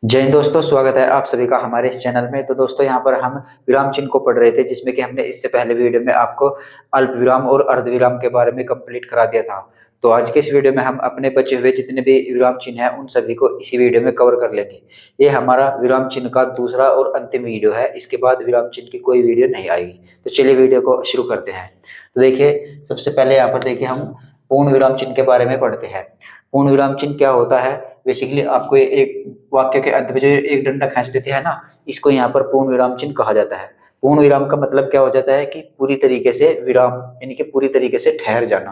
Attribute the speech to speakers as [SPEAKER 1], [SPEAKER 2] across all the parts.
[SPEAKER 1] जय हिंद दोस्तों, स्वागत है आप सभी का हमारे इस चैनल में। तो दोस्तों यहाँ पर हम विराम चिन्ह को पढ़ रहे थे, जिसमें कि हमने इससे पहले वीडियो में आपको अल्प विराम और अर्ध विराम के बारे में कंप्लीट करा दिया था। तो आज के इस वीडियो में हम अपने बचे हुए जितने भी विराम चिन्ह हैं उन सभी को इसी वीडियो में कवर कर लेंगे। ये हमारा विराम चिन्ह का दूसरा और अंतिम वीडियो है। इसके बाद विराम चिन्ह की कोई वीडियो नहीं आएगी। तो चलिए वीडियो को शुरू करते हैं। तो देखिए, सबसे पहले यहाँ पर देखिए हम पूर्ण विराम चिन्ह के बारे में पढ़ते हैं। पूर्ण विराम चिन्ह क्या होता है? बेसिकली आपको एक वाक्य के अंत में जो एक डंडा खींच देते हैं ना, इसको यहाँ पर पूर्ण विराम चिन्ह कहा जाता है। पूर्ण विराम का मतलब क्या हो जाता है कि पूरी तरीके से विराम, यानी कि पूरी तरीके से ठहर जाना।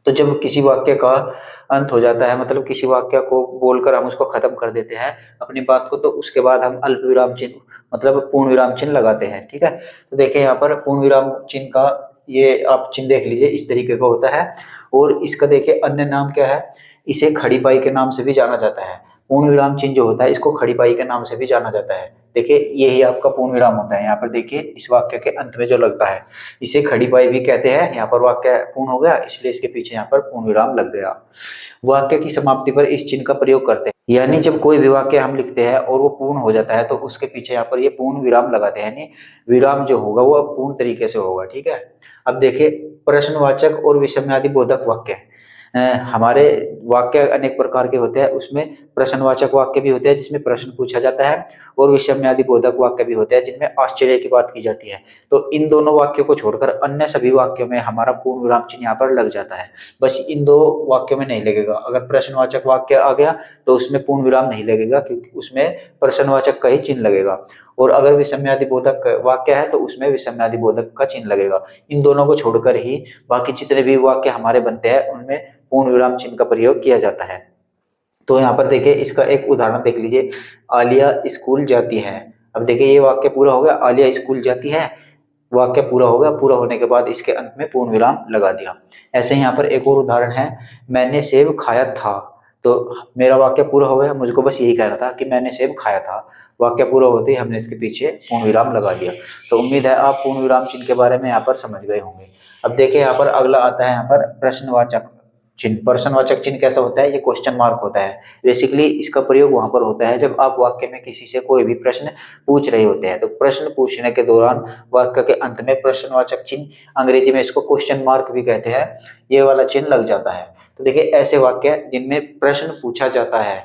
[SPEAKER 1] तो जब किसी वाक्य का अंत हो जाता है, मतलब किसी वाक्य को बोलकर हम उसको खत्म कर देते हैं अपनी बात को, तो उसके बाद हम अल्प विराम चिन्ह मतलब पूर्ण विराम चिन्ह लगाते हैं। ठीक है, तो देखिए यहाँ पर पूर्ण विराम चिन्ह का ये आप चिन्ह देख लीजिए, इस तरीके का होता है। और इसका देखिए अन्य नाम क्या है, इसे खड़ी पाई के नाम से भी जाना जाता है। पूर्ण विराम चिन्ह जो होता है इसको खड़ी पाई के नाम से भी जाना जाता है। देखिए यही आपका पूर्ण विराम होता है। यहाँ पर देखिए इस वाक्य के अंत में जो लगता है इसे खड़ी पाई भी कहते हैं। यहाँ पर वाक्य पूर्ण हो गया, इसलिए इसके पीछे यहाँ पर पूर्ण विराम लग गया। वाक्य की समाप्ति पर इस चिन्ह का प्रयोग करते हैं, यानी जब कोई भी वाक्य हम लिखते हैं और वो पूर्ण हो जाता है तो उसके पीछे यहाँ पर ये पूर्ण विराम लगाते हैं, यानी विराम जो होगा वो पूर्ण तरीके से होगा। ठीक है, अब देखिए प्रश्नवाचक और विषमयादि बोधक वाक्य। हमारे वाक्य अनेक प्रकार के होते हैं, उसमें प्रश्नवाचक वाक्य भी होते हैं जिसमें प्रश्न पूछा जाता है, और विषमयादि बोधक वाक्य भी होते हैं जिनमें आश्चर्य की बात की जाती है। तो इन दोनों वाक्यों को छोड़कर अन्य सभी वाक्यों में हमारा पूर्ण विराम चिन्ह यहाँ पर लग जाता है। बस इन दो वाक्यों में नहीं लगेगा। अगर प्रश्नवाचक वाक्य आ गया तो उसमें पूर्ण विराम नहीं लगेगा, क्योंकि उसमें प्रश्नवाचक का ही चिन्ह लगेगा। और अगर विषमयादि बोधक वाक्य है तो उसमें विषमयादि बोधक का चिन्ह लगेगा। इन दोनों को छोड़कर ही बाकी जितने भी वाक्य हमारे बनते हैं उनमें पूर्ण विराम चिन्ह का प्रयोग किया जाता है। तो यहाँ पर देखिए इसका एक उदाहरण देख लीजिए, आलिया स्कूल जाती है। अब देखिए ये वाक्य पूरा हो गया, आलिया स्कूल जाती है, वाक्य पूरा हो गया। पूरा होने के बाद इसके अंत में पूर्ण विराम लगा दिया। ऐसे ही यहाँ पर एक और उदाहरण है, मैंने सेब खाया था। तो मेरा वाक्य पूरा हो गया, मुझको बस यही कहना था कि मैंने सेब खाया था। वाक्य पूरा होते ही हमने इसके पीछे पूर्ण विराम लगा दिया। तो उम्मीद है आप पूर्ण विराम चिन्ह के बारे में यहाँ पर समझ गए होंगे। अब देखिए यहाँ पर अगला आता है यहाँ पर प्रश्नवाचक चिन्ह। प्रश्नवाचक चिन्ह कैसा होता है? ये क्वेश्चन मार्क होता है। बेसिकली इसका प्रयोग वहां पर होता है जब आप वाक्य में किसी से कोई भी प्रश्न पूछ रहे होते हैं। तो प्रश्न पूछने के दौरान वाक्य के अंत में प्रश्नवाचक चिन्ह, अंग्रेजी में इसको क्वेश्चन मार्क भी कहते हैं, ये वाला चिन्ह लग जाता है। तो देखिए ऐसे वाक्य जिनमें प्रश्न पूछा जाता है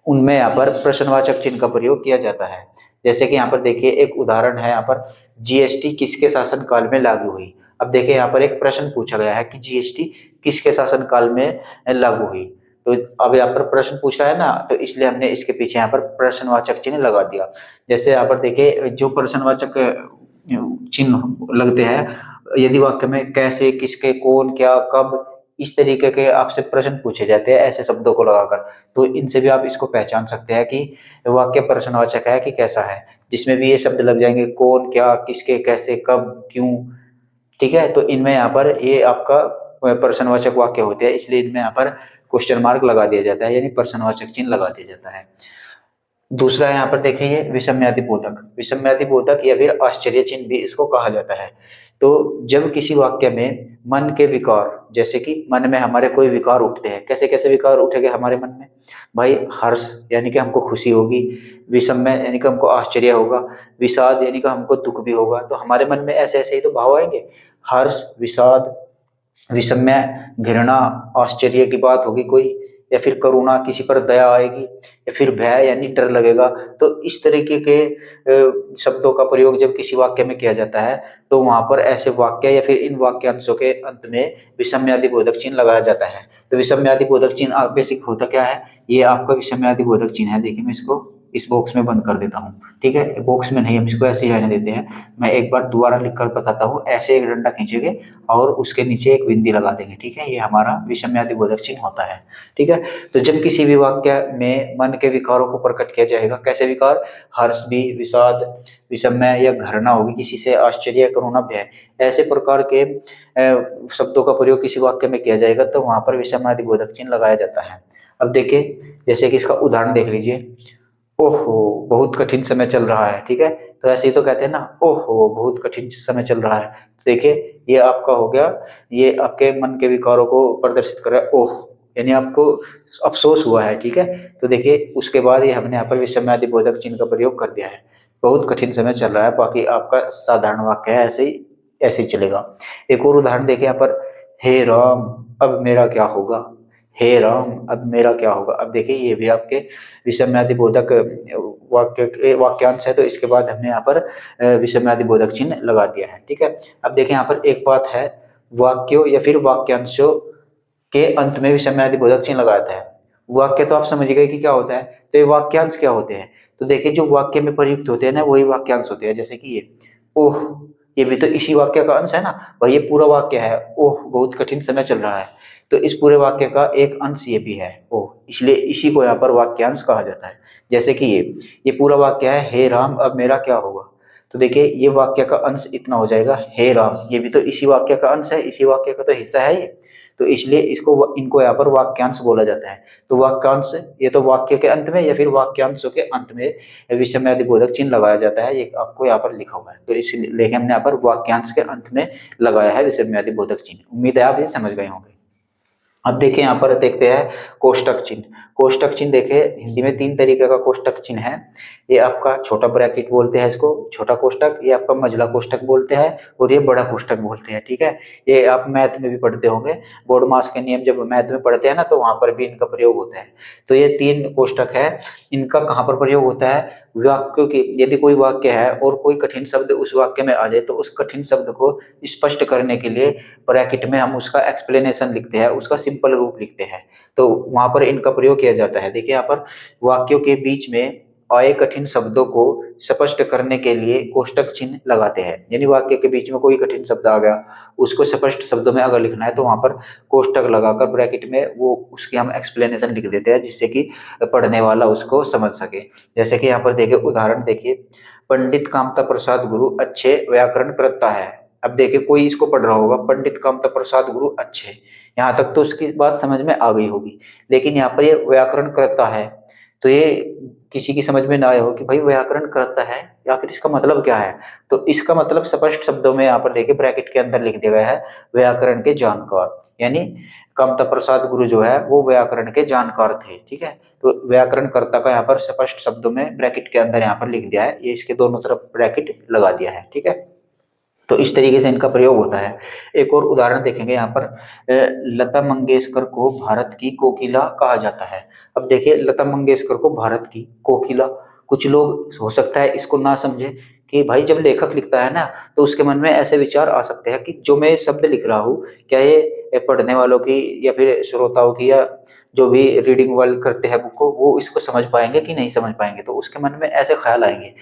[SPEAKER 1] उनमें यहाँ पर प्रश्नवाचक चिन्ह का प्रयोग किया जाता है। जैसे कि यहाँ पर देखिए एक उदाहरण है, यहाँ पर जीएसटी किसके शासन काल में लागू हुई। अब देखिए यहाँ पर एक प्रश्न पूछा गया है कि जीएसटी किसके शासन काल में लागू हुई। तो अब यहाँ पर प्रश्न पूछ रहा है ना, तो इसलिए हमने इसके पीछे यहाँ पर प्रश्नवाचक चिन्ह लगा दिया। जैसे यहाँ पर देखिए जो प्रश्नवाचक चिन्ह लगते हैं, यदि वाक्य में कैसे, किसके, कौन, क्या, कब, इस तरीके के आपसे प्रश्न पूछे जाते हैं ऐसे शब्दों को लगाकर, तो इनसे भी आप इसको पहचान सकते हैं कि वाक्य प्रश्नवाचक है कि कैसा है। जिसमें भी ये शब्द लग जाएंगे, कौन, क्या, किसके, कैसे, कब, क्यों। ठीक है, तो इनमें यहाँ पर ये आपका प्रश्नवाचक वाक्य होते हैं, इसलिए इनमें यहाँ पर क्वेश्चन मार्क लगा दिया जाता है, यानी प्रश्नवाचक चिन्ह लगा दिया जाता है। दूसरा यहाँ पर देखिए विषमयादि बोधक। विषमयादि बोधक या फिर आश्चर्य चिन्ह भी इसको कहा जाता है। तो जब किसी वाक्य में मन के विकार, जैसे कि मन में हमारे कोई विकार उठते हैं, कैसे कैसे विकार उठेंगे हमारे मन में भाई? हर्ष यानी कि हमको खुशी होगी, विषम यानी कि हमको आश्चर्य होगा, विषाद यानी कि हमको दुख भी होगा। तो हमारे मन में ऐसे ऐसे ही तो भाव आएंगे, हर्ष, विषाद, विषम्य, घृणा, आश्चर्य की बात होगी कोई, या फिर करुणा, किसी पर दया आएगी, या फिर भय यानी डर लगेगा। तो इस तरीके के शब्दों का प्रयोग जब किसी वाक्य में किया जाता है तो वहां पर ऐसे वाक्य या फिर इन वाक्यांशों के अंत में विषमयादि बोधक चिन्ह लगाया जाता है। तो विषमयादि बोधक चिन्ह बेसिक होता क्या है? ये आपका विषमयादि बोधक चिन्ह है। देखिए मैं इसको इस बॉक्स में बंद कर देता हूँ। ठीक है, बॉक्स में नहीं, हम इसको ऐसे ही रहने देते हैं। मैं एक बार दोबारा लिखकर बताता हूँ। ऐसे एक डंडा खींचेंगे और उसके नीचे एक बिंदी लगा देंगे। ठीक है, ये हमारा विषमयादि बोधक चिन्ह होता है। ठीक है, तो जब किसी भी वाक्य में मन के विकारों को प्रकट किया जाएगा, कैसे विकार? हर्ष भी, विषाद, विषम्य या घृणा होगी किसी से, आश्चर्य, करुणा, भय, ऐसे प्रकार के शब्दों का प्रयोग किसी वाक्य में किया जाएगा तो वहां पर विषमयादि बोधक चिन्ह लगाया जाता है। अब देखिए जैसे कि इसका उदाहरण देख लीजिए, ओहो बहुत कठिन समय चल रहा है। ठीक है, तो ऐसे ही तो कहते हैं ना, ओहो बहुत कठिन समय चल रहा है। तो देखिए ये आपका हो गया, ये आपके मन के विकारों को प्रदर्शित कर रहा है, ओह यानी आपको अफसोस हुआ है, ठीक है। तो देखिए उसके बाद ये हमने यहाँ पर विषमयादि बोधक चिन्ह का प्रयोग कर दिया है। बहुत कठिन समय चल रहा है, बाकी आपका साधारण वाक्य है, ऐसे ही चलेगा। एक और उदाहरण देखिए यहाँ पर, हे राम अब मेरा क्या होगा, हे राम अब मेरा क्या होगा। अब देखिए ये भी आपके विषमयादि बोधक वाक्यांश है, तो इसके बाद हमने यहाँ पर विषमयादि बोधक चिन्ह लगा दिया है, ठीक है। अब देखिए यहाँ पर एक बात है, वाक्यों या फिर वाक्यांशों के अंत में विषमयादि बोधक चिन्ह लगाता है। वाक्य तो आप समझ गए कि क्या होता है, तो ये वाक्यांश क्या होते हैं। तो देखिए जो वाक्य में प्रयुक्त होते हैं ना वही वाक्यांश होते हैं। जैसे कि ये ओह, ये भी तो इसी वाक्य का अंश है ना, वही ये पूरा वाक्य है, ओह बहुत कठिन समय चल रहा है, तो इस पूरे वाक्य का एक अंश ये भी है ओह, इसलिए इसी को यहाँ पर वाक्यांश कहा जाता है। जैसे कि ये पूरा वाक्य है, हे राम अब मेरा क्या होगा, तो देखिए ये वाक्य का अंश इतना हो जाएगा, हे राम, ये भी तो इसी वाक्य का अंश है, इसी वाक्य का तो हिस्सा है ये, तो इसलिए इनको यहाँ पर वाक्यांश बोला जाता है। तो वाक्यांश ये तो वाक्य के अंत में या फिर वाक्यांशों के अंत में विषमयादि बोधक चिन्ह लगाया जाता है, ये आपको यहाँ पर लिखा हुआ है। तो इसलिए हमने यहाँ पर वाक्यांश के अंत में लगाया है विषमयादि बोधक चिन्ह। उम्मीद है आप ये समझ गए होंगे। अब देखिए यहाँ पर देखते हैं कोष्टक चिन्ह। कोष्टक चिन्ह देखिए हिंदी में 3 तरीके का कोष्टक चिन्ह है। ये आपका छोटा ब्रैकेट बोलते हैं इसको, छोटा कोष्टक, ये आपका मझला कोष्टक बोलते हैं, और ये बड़ा कोष्टक बोलते हैं, ठीक है। ये आप मैथ में भी पढ़ते होंगे, बोर्ड मास के नियम जब मैथ में पढ़ते हैं ना तो वहां पर भी इनका प्रयोग होता है। तो ये 3 कोष्टक है, इनका कहाँ पर प्रयोग होता है, वाक्यों की, यदि कोई वाक्य है और कोई कठिन शब्द उस वाक्य में आ जाए तो उस कठिन शब्द को स्पष्ट करने के लिए ब्रैकेट में हम उसका एक्सप्लेनेशन लिखते हैं, उसका सिंपल रूप लिखते हैं, तो वहां पर इनका प्रयोग किया जाता है। देखिए यहाँ पर वाक्यों के बीच में आए कठिन शब्दों को स्पष्ट करने के लिए कोष्टक चिन्ह लगाते हैं। यानी वाक्य के बीच में कोई कठिन शब्द आ गया, उसको स्पष्ट शब्दों में अगर लिखना है तो वहां पर कोष्टक लगाकर ब्रैकेट में वो उसकी हम एक्सप्लेनेशन लिख देते हैं, जिससे कि पढ़ने वाला उसको समझ सके। जैसे कि यहाँ पर देखिए उदाहरण देखिए, पंडित कामता प्रसाद गुरु अच्छे व्याकरण करता है। अब देखिए कोई इसको पढ़ रहा होगा, पंडित कामता प्रसाद गुरु अच्छे, यहाँ तक तो उसकी बात समझ में आ गई होगी, लेकिन यहाँ पर ये व्याकरण करता है, तो ये किसी की समझ में ना आया हो कि भाई व्याकरण करता है या फिर इसका मतलब क्या है। तो इसका मतलब स्पष्ट शब्दों में यहाँ पर देखिए ब्रैकेट के अंदर लिख दिया गया है, व्याकरण के जानकार। यानी कामता प्रसाद गुरु जो है वो व्याकरण के जानकार थे, ठीक है। तो व्याकरण कर्ता का यहाँ पर स्पष्ट शब्दों में ब्रैकेट के अंदर यहाँ पर लिख दिया है, ये इसके दोनों तरफ ब्रैकेट लगा दिया है, ठीक है। तो इस तरीके से इनका प्रयोग होता है। एक और उदाहरण देखेंगे यहाँ पर, लता मंगेशकर को भारत की कोकिला कहा जाता है। अब देखिए लता मंगेशकर को भारत की कोकिला, कुछ लोग हो सकता है इसको ना समझे कि भाई जब लेखक लिखता है ना तो उसके मन में ऐसे विचार आ सकते हैं कि जो मैं शब्द लिख रहा हूँ क्या ये पढ़ने वालों की या फिर श्रोताओं की या जो भी रीडिंग वाले करते हैं बुक को वो इसको समझ पाएंगे कि नहीं समझ पाएंगे। तो उसके मन में ऐसे ख्याल आएंगे,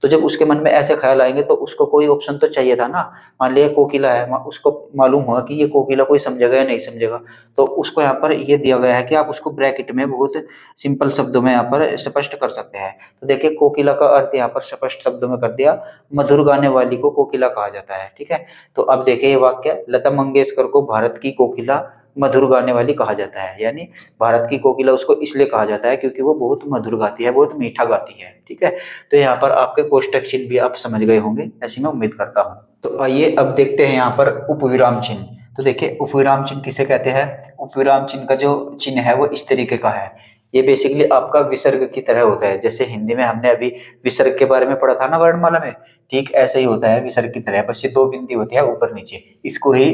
[SPEAKER 1] तो जब उसके मन में ऐसे ख्याल आएंगे तो उसको कोई ऑप्शन तो चाहिए था ना। मान लिया कोकिला है, उसको मालूम हुआ कि ये कोकिला कोई समझेगा या नहीं समझेगा, तो उसको यहाँ पर ये दिया गया है कि आप उसको ब्रैकेट में बहुत सिंपल शब्दों में यहाँ पर स्पष्ट कर सकते हैं। तो देखिए कोकिला का अर्थ यहाँ पर स्पष्ट शब्दों में कर दिया, मधुर गाने वाली को कोकिला कहा जाता है, ठीक है। तो अब देखिए ये वाक्य, लता मंगेशकर को भारत की कोकिला मधुर गाने वाली कहा जाता है, यानी भारत की कोकिला उसको इसलिए कहा जाता है क्योंकि वो बहुत मधुर गाती है, बहुत मीठा गाती है, ठीक है। तो यहाँ पर आपके कोष्टक चिन्ह भी आप समझ गए होंगे, ऐसी मैं उम्मीद करता हूँ। तो आइए अब देखते हैं यहाँ पर उपविराम चिन्ह। तो देखिए उपविराम चिन्ह किसे कहते हैं, उपविराम चिन्ह का जो चिन्ह है वो इस तरीके का है। ये बेसिकली आपका विसर्ग की तरह होता है, जैसे हिंदी में हमने अभी विसर्ग के बारे में पढ़ा था ना वर्णमाला में, ठीक ऐसे ही होता है विसर्ग की तरह, बस ये 2 बिंदी होती है ऊपर नीचे, इसको ही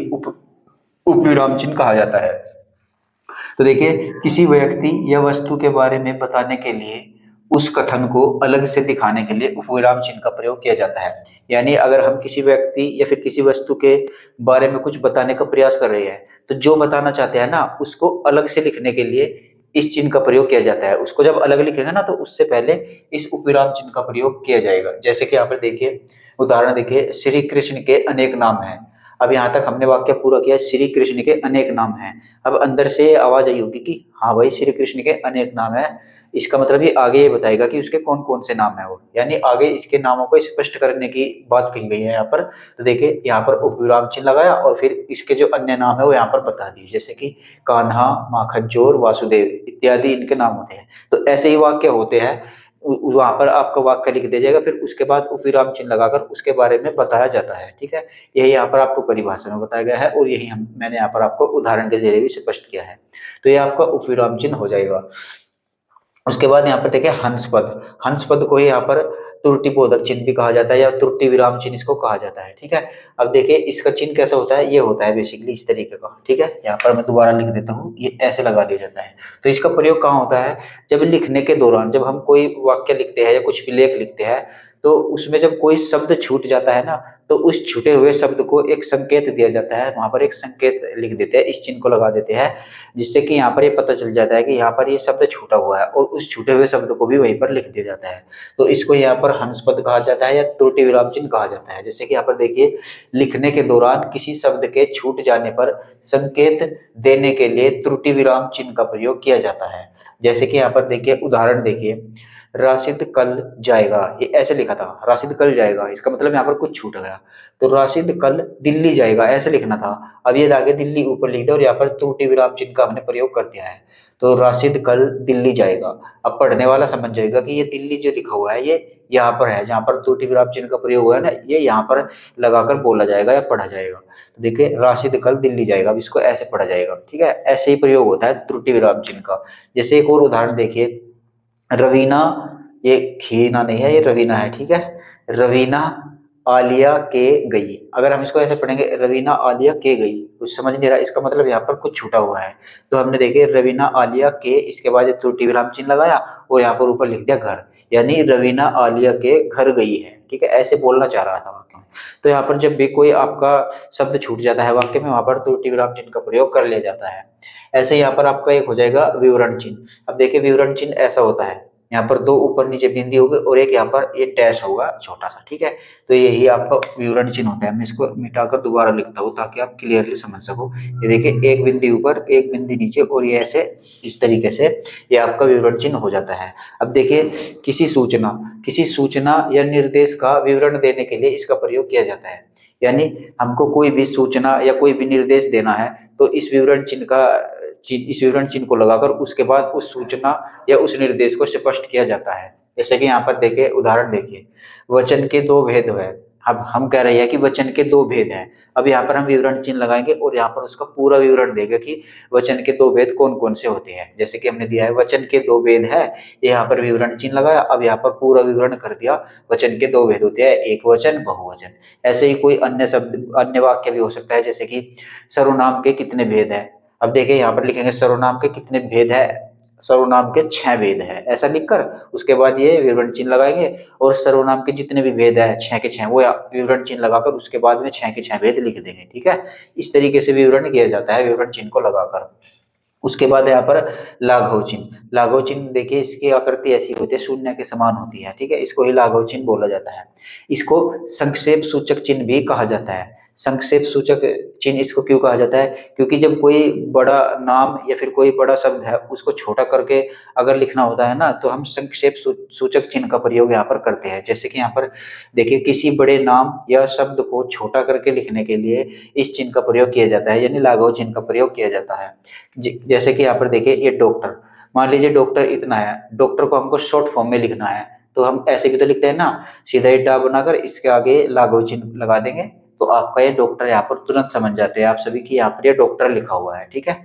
[SPEAKER 1] उपविराम चिन्ह कहा जाता है। तो देखिए किसी व्यक्ति या वस्तु के बारे में बताने के लिए उस कथन को अलग से दिखाने के लिए उपविराम चिन्ह का प्रयोग किया जाता है। यानी अगर हम किसी व्यक्ति या फिर किसी वस्तु के बारे में कुछ बताने का प्रयास कर रहे हैं तो जो बताना चाहते हैं ना उसको अलग से लिखने के लिए इस चिन्ह का प्रयोग किया जाता है। उसको जब अलग लिखेंगे ना तो उससे पहले इस उपविराम चिन्ह का प्रयोग किया जाएगा। जैसे कि यहाँ पर देखिए उदाहरण देखिए, श्री कृष्ण के अनेक नाम हैं। अब यहाँ तक हमने वाक्य पूरा किया, श्री कृष्ण के अनेक नाम हैं। अब अंदर से आवाज आई होगी कि हाँ भाई श्री कृष्ण के अनेक नाम है, इसका मतलब ये आगे ये बताएगा कि उसके कौन कौन से नाम है वो, यानी आगे इसके नामों को स्पष्ट करने की बात कही गई है यहाँ पर। तो देखिए यहाँ पर उपविराम चिन्ह लगाया और फिर इसके जो अन्य नाम है वो यहाँ पर बता दिए, जैसे कि कान्हा, माखनचोर, वासुदेव इत्यादि इनके नाम होते हैं। तो ऐसे ही वाक्य होते हैं वहां पर आपका वाक्य लिख दिया जाएगा, फिर उसके बाद उपविराम चिन्ह लगाकर उसके बारे में बताया जाता है। ठीक है, यही यहाँ पर आपको परिभाषा में बताया गया है और यही मैंने यहाँ पर आपको उदाहरण के जरिए भी स्पष्ट किया है। तो ये आपका उपविराम चिन्ह हो जाएगा। उसके बाद यहाँ पर देखिए हंस पद, हंस पद को ही यहाँ पर त्रुटि बोधक चिन्ह भी कहा जाता है या त्रुटि विराम चिन्ह इसको कहा जाता है। ठीक है, अब देखिए इसका चिन्ह कैसा होता है, ये होता है बेसिकली इस तरीके का। ठीक है, यहाँ पर मैं दोबारा लिख देता हूँ, ये ऐसे लगा दिया जाता है। तो इसका प्रयोग कहाँ होता है, जब लिखने के दौरान, जब हम कोई वाक्य लिखते हैं या कुछ भी लेख लिखते हैं, तो उसमें जब कोई शब्द छूट जाता है ना, तो उस छूटे हुए शब्द को एक संकेत दिया जाता है, वहां पर एक संकेत लिख देते हैं, इस चिन्ह को लगा देते हैं, जिससे कि यहाँ पर ये पता चल जाता है कि यहाँ पर ये शब्द छूटा हुआ है और उस छूटे हुए शब्द को भी वहीं पर लिख दिया जाता है। तो इसको यहाँ पर हंस पद कहा जाता है या त्रुटि विराम चिन्ह कहा जाता है। जैसे कि यहाँ पर देखिए, लिखने के दौरान किसी शब्द के छूट जाने पर संकेत देने के लिए त्रुटि विराम चिन्ह का प्रयोग किया जाता है। जैसे कि यहाँ पर देखिए उदाहरण देखिए, राशिद कल जाएगा, ये ऐसे लिखा था, राशिद कल जाएगा, इसका मतलब यहाँ पर कुछ छूट गया। तो राशिद कल दिल्ली जाएगा ऐसे लिखना था, अब ये आगे दिल्ली ऊपर लिख दिया और यहाँ पर त्रुटि विराम चिन्ह का हमने प्रयोग कर दिया है। तो राशिद कल दिल्ली जाएगा, अब पढ़ने वाला समझ जाएगा कि ये दिल्ली जो लिखा हुआ है ये यहाँ पर है, जहाँ पर त्रुटि विराम चिन्ह का प्रयोग हुआ है ना, ये यहाँ पर लगाकर बोला जाएगा या पढ़ा जाएगा। तो देखिए राशिद कल दिल्ली जाएगा, अब इसको ऐसे पढ़ा जाएगा। ठीक है, ऐसे ही प्रयोग होता है त्रुटि विराम चिन्ह का। जैसे एक और उदाहरण देखिए, रवीना, ये खीना नहीं है, ये रवीना है। ठीक है, रवीना आलिया के गई, अगर हम इसको ऐसे पढ़ेंगे रवीना आलिया के गई, कुछ समझ नहीं रहा, इसका मतलब यहाँ पर कुछ छूटा हुआ है। तो हमने देखे रवीना आलिया के, इसके बाद त्रुटि विराम चिन्ह लगाया और यहाँ पर ऊपर लिख दिया घर, यानी रवीना आलिया के घर गई है। ठीक है, ऐसे बोलना चाह रहा था वाक्य में। तो यहाँ पर जब भी कोई आपका शब्द छूट जाता है वाक्य में, वहां पर त्रुटि विराम चिन्ह का प्रयोग कर लिया जाता है। ऐसे यहाँ पर आपका एक हो जाएगा विवरण चिन्ह। अब देखिए विवरण चिन्ह ऐसा होता है, यहाँ पर दो ऊपर नीचे बिंदी होगी और एक यहाँ पर ये डैश होगा छोटा सा। ठीक है, तो यही आपका विवरण चिन्ह होता है। मैं इसको मिटाकर दोबारा लिखता हूँ ताकि आप क्लियरली समझ सको। ये देखिए एक बिंदी ऊपर एक बिंदी नीचे और ये ऐसे इस तरीके से ये आपका विवरण चिन्ह हो जाता है। अब देखिए किसी सूचना या निर्देश का विवरण देने के लिए इसका प्रयोग किया जाता है। यानी हमको कोई भी सूचना या कोई भी निर्देश देना है तो इस विवरण चिन्ह को लगाकर उसके बाद उस सूचना या उस निर्देश को स्पष्ट किया जाता है। जैसे कि यहाँ पर देखिए उदाहरण देखिए, वचन के दो भेद है। अब हम कह रहे हैं कि वचन के दो भेद हैं। अब यहाँ पर हम विवरण चिन्ह लगाएंगे और यहाँ पर उसका पूरा विवरण देंगे कि वचन के दो भेद कौन कौन से होते हैं। जैसे कि हमने दिया है वचन के दो भेद है, यहाँ पर विवरण चिन्ह लगाया, अब यहाँ पर पूरा विवरण कर दिया। वचन के दो भेद होते हैं, एक वचन बहुवचन। ऐसे ही कोई अन्य शब्द अन्य वाक्य भी हो सकता है, जैसे कि सर्वनाम के कितने भेद हैं। अब देखिए यहाँ पर लिखेंगे सर्वनाम के कितने भेद है, सर्वनाम के 6 भेद है, ऐसा लिखकर उसके बाद ये विवरण चिन्ह लगाएंगे और सर्वनाम के जितने भी भेद है 6 के 6 वो विवरण चिन्ह लगाकर उसके बाद में 6 के 6 भेद लिख देंगे। ठीक है, इस तरीके से विवरण किया जाता है विवरण चिन्ह को लगाकर। उसके बाद यहाँ पर लाघव चिन्ह। लाघव चिन्ह देखिए इसकी आकृति ऐसी होती है, शून्य के समान होती है। ठीक है, इसको ही लाघव चिन्ह बोला जाता है। इसको संक्षेप सूचक चिन्ह भी कहा जाता है। संक्षेप सूचक चिन्ह इसको क्यों कहा जाता है, क्योंकि जब कोई बड़ा नाम या फिर कोई बड़ा शब्द है उसको छोटा करके अगर लिखना होता है ना, तो हम संक्षेप सूचक चिन्ह का प्रयोग यहाँ पर करते हैं। जैसे कि यहाँ पर देखिए किसी बड़े नाम या शब्द को छोटा करके लिखने के लिए इस चिन्ह का प्रयोग किया जाता है, यानी लाघव चिन्ह का प्रयोग किया जाता है। जैसे कि यहाँ पर देखिए ये डॉक्टर, मान लीजिए डॉक्टर इतना है, डॉक्टर को हमको शॉर्ट फॉर्म में लिखना है तो हम ऐसे भी तो लिखते हैं ना, सीधा ही डा बनाकर इसके आगे लाघव चिन्ह लगा देंगे तो आपका ये डॉक्टर यहाँ पर तुरंत समझ जाते हैं आप सभी की यहाँ पर ये डॉक्टर लिखा हुआ है। ठीक है,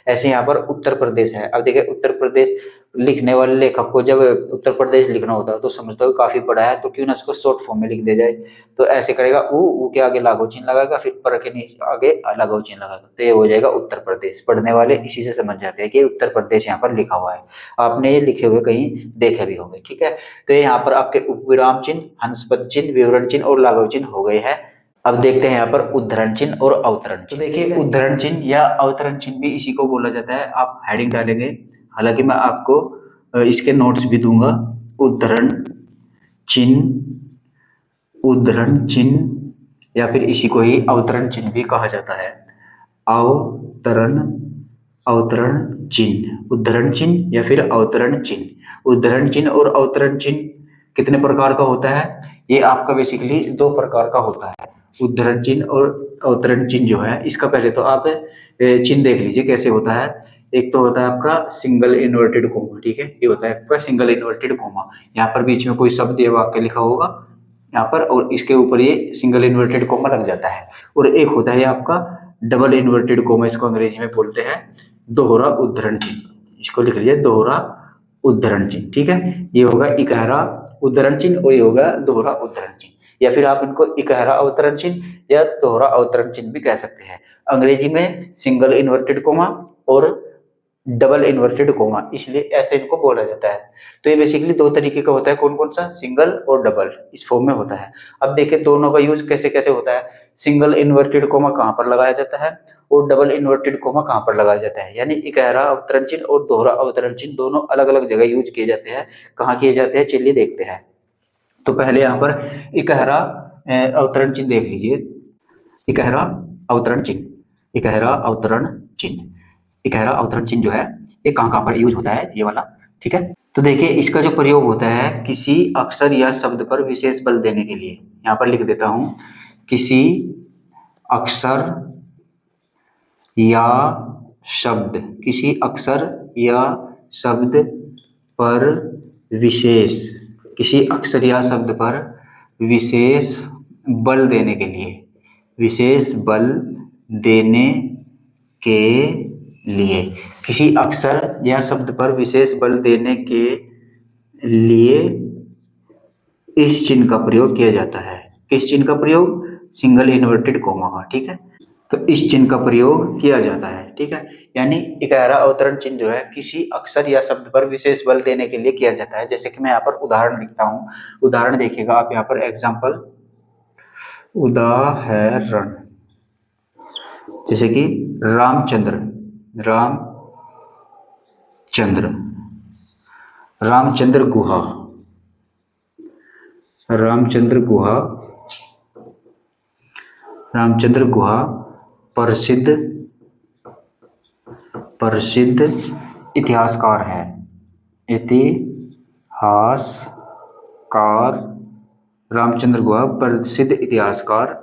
[SPEAKER 1] ऐसे यहाँ पर उत्तर प्रदेश है। अब देखिए उत्तर प्रदेश लिखने वाले लेखक को जब उत्तर प्रदेश लिखना होता है तो समझता है काफी बड़ा है, तो क्यों ना इसको शॉर्ट फॉर्म में लिख दिया जाए। तो ऐसे करेगा ऊ के आगे लाघव चिन्ह लगाएगा, फिर पर के नीचे आगे लाघव चिन्ह लगाएगा, तो ये हो जाएगा उत्तर प्रदेश। पढ़ने वाले इसी से समझ जाते हैं कि उत्तर प्रदेश यहाँ पर लिखा हुआ है। आपने ये लिखे हुए कहीं देखे भी होंगे। ठीक है, तो यहाँ पर आपके उपविराम चिन्ह, हंसपद चिन्ह, विवरण चिन्ह और लाघव चिन्ह हो गए हैं। अब देखते हैं यहाँ पर उद्धरण चिन्ह और अवतरण। तो देखिए उद्धरण चिन्ह या अवतरण चिन्ह भी इसी को बोला जाता है। आप हेडिंग डालेंगे, हालांकि मैं आपको इसके नोट्स भी दूंगा। उद्धरण चिन्ह या फिर इसी को ही अवतरण चिन्ह भी कहा जाता है। अवतरण चिन्ह, उद्धरण चिन्ह या फिर अवतरण चिन्ह। उद्धरण चिन्ह और अवतरण चिन्ह कितने प्रकार का होता है, ये आपका बेसिकली 2 प्रकार का होता है। उद्धरण चिन्ह और अवतरण चिन्ह जो है, इसका पहले तो आप चिन्ह देख लीजिए कैसे होता है। एक तो होता है आपका सिंगल इन्वर्टेड कोमा, ठीक है, ये होता है आपका सिंगल इन्वर्टेड कोमा। यहाँ पर बीच में कोई शब्द या वाक्य लिखा होगा यहाँ पर, और इसके ऊपर ये सिंगल इन्वर्टेड कोमा लग जाता है। और एक होता है आपका डबल इन्वर्टेड कोमा, इसको अंग्रेजी में बोलते हैं दोहरा उद्धरण चिन्ह। इसको लिख लीजिए दोहरा उद्धरण चिन्ह, ठीक है। ये होगा इकहरा उद्धरण चिन्ह और ये होगा दोहरा उद्धरण चिन्ह, या फिर आप इनको इकहरा अवतरण चिन्ह या दोहरा अवतरण चिन्ह भी कह सकते हैं। अंग्रेजी में सिंगल इन्वर्टेड कोमा और डबल इन्वर्टेड कोमा, इसलिए ऐसे इनको बोला जाता है। तो ये बेसिकली दो तरीके का होता है, कौन कौन सा, सिंगल और डबल, इस फॉर्म में होता है। अब देखिए दोनों का यूज कैसे कैसे होता है। सिंगल इन्वर्टेड कोमा कहाँ पर लगाया जाता है और डबल इन्वर्टेड कोमा कहाँ पर लगाया जाता है, यानी इकहरा अवतरण चिन्ह और दोहरा अवतरण चिन्ह दोनों अलग अलग जगह यूज किए जाते हैं। कहाँ किए जाते हैं, चलिए देखते हैं। तो पहले यहाँ पर इकहरा अवतरण चिन्ह देख लीजिए। इकहरा अवतरण चिन्ह, इकहरा अवतरण चिन्ह, इकहरा अवतरण चिन्ह जो है ये कहाँ कहाँ पर यूज होता है, ये वाला, ठीक है। तो देखिए इसका जो प्रयोग होता है किसी अक्षर या शब्द पर विशेष बल देने के लिए, यहाँ पर लिख देता हूँ, किसी अक्षर या शब्द, किसी अक्षर या शब्द पर विशेष, किसी अक्षर या शब्द पर विशेष बल देने के लिए, विशेष बल देने के लिए, किसी अक्षर या शब्द पर विशेष बल देने के लिए इस चिन्ह का प्रयोग किया जाता है। किस चिन्ह का प्रयोग, सिंगल इन्वर्टेड कोमा का, ठीक है। तो इस चिन्ह का प्रयोग किया जाता है, ठीक है। यानी इकहरा अवतरण चिन्ह जो है किसी अक्षर या शब्द पर विशेष बल देने के लिए किया जाता है। जैसे कि मैं यहाँ पर उदाहरण लिखता हूँ, उदाहरण देखिएगा आप यहाँ पर, एग्जाम्पल, उदाहरण, जैसे कि रामचंद्र, रामचंद्र, रामचंद्र गुहा, रामचंद्र गुहा, रामचंद्र गुहा प्रसिद्ध इतिहासकार है, इतिहासकार, रामचंद्र गुहा प्रसिद्ध इतिहासकार